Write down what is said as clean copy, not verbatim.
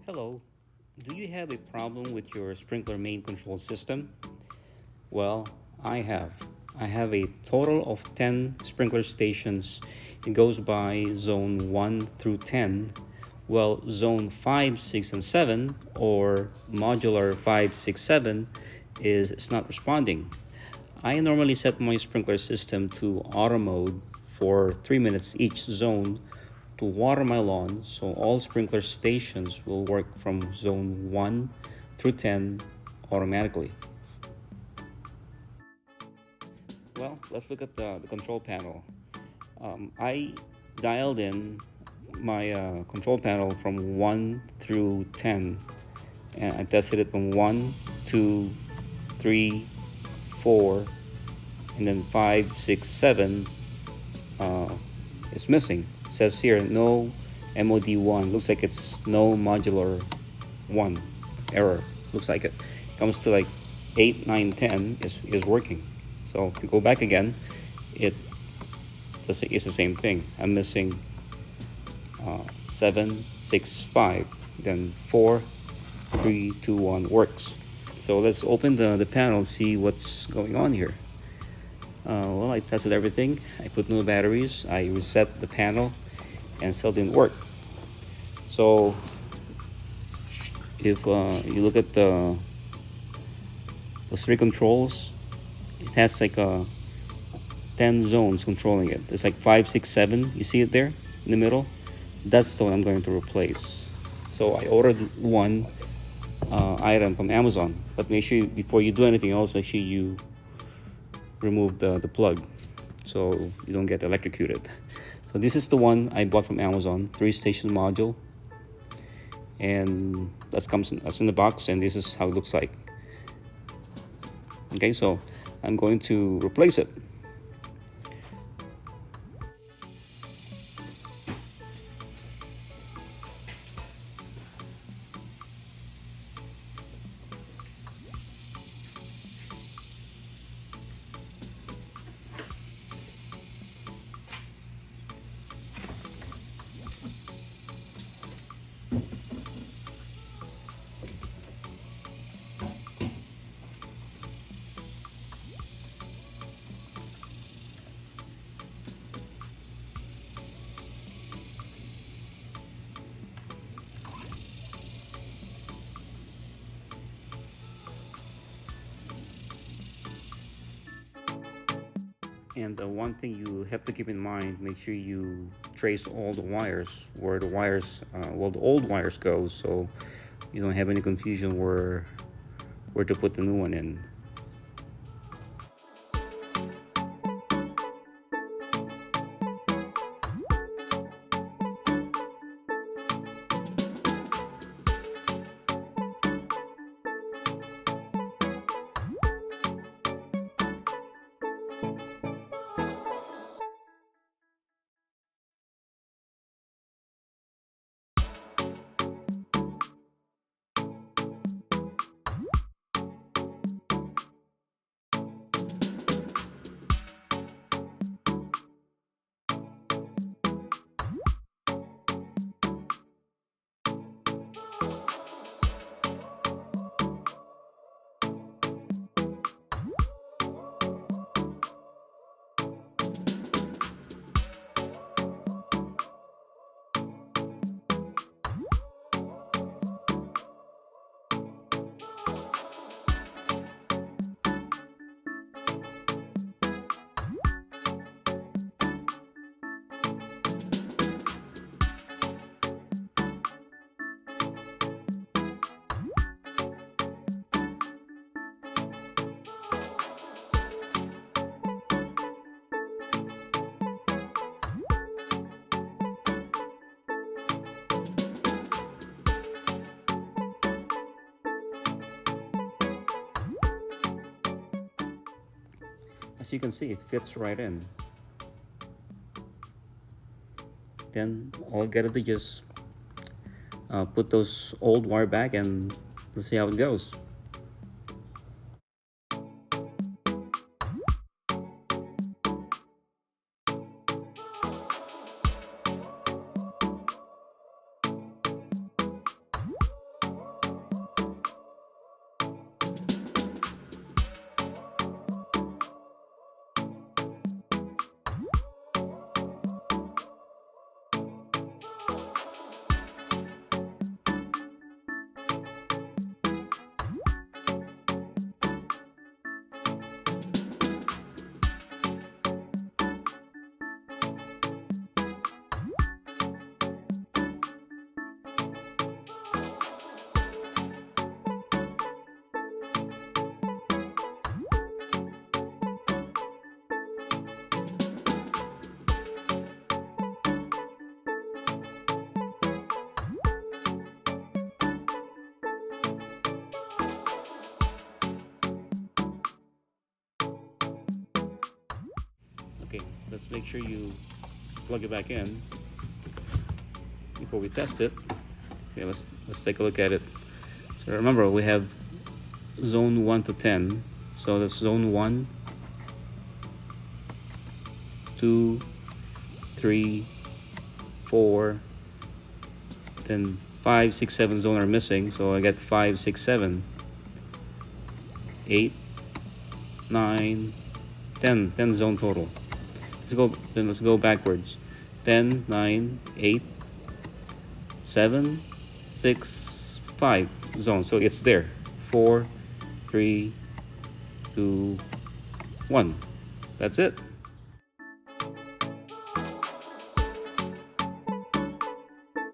Hello, do you have a problem with your sprinkler main control system? Well, I have. I have a total of 10 sprinkler stations. It goes by zone 1 through 10. Well, zone 5, 6, and 7, or modular 5, 6, 7, is not responding. I normally set my sprinkler system to auto mode for 3 minutes each zone to water my lawn, so all sprinkler stations will work from zone 1 through 10 automatically. Well, let's look at the control panel. I dialed in my control panel from 1 through 10, and I tested it from 1, 2, 3, 4, and then 5, 6, 7. Uh, it's missing. It says here no MOD1. Looks like it's no modular 1 error. Looks like it comes to like 8, 9, 10 is working. So if you go back again, it it's the same thing. I'm missing 7, 6, 5. Then 4, 3, 2, 1 works. So let's open the panel and see what's going on here. Well, I tested everything. I put new batteries. I reset the panel, and still didn't work. So if you look at the three controls, it has like 10 zones controlling it. It's like 5, 6, 7. You see it there in the middle? That's the one I'm going to replace. So I ordered one item from Amazon, but make sure before you do anything else, make sure you remove the plug so you don't get electrocuted. So this is the one I bought from Amazon, 3-station module, and that's in the box, and this is how it looks like. Okay, so I'm going to replace it. And one thing you have to keep in mind, make sure you trace all the wires, where the wires, the old wires go, so you don't have any confusion where to put the new one in. As you can see, it fits right in. Then all I gotta do is just put those old wire back, and let's see how it goes. Okay, let's make sure you plug it back in before we test it. Okay, let's take a look at it. So remember, we have zone 1 to 10. So that's zone 1, 2, 3, 4, then 5, 6, 7 zone are missing. So I get 5, 6, 7, 8, 9, 10, 10 zone total. Let's go backwards. 10, 9, 8, 7, 6, 5 zone. So it's there. 4, 3, 2, 1. That's it.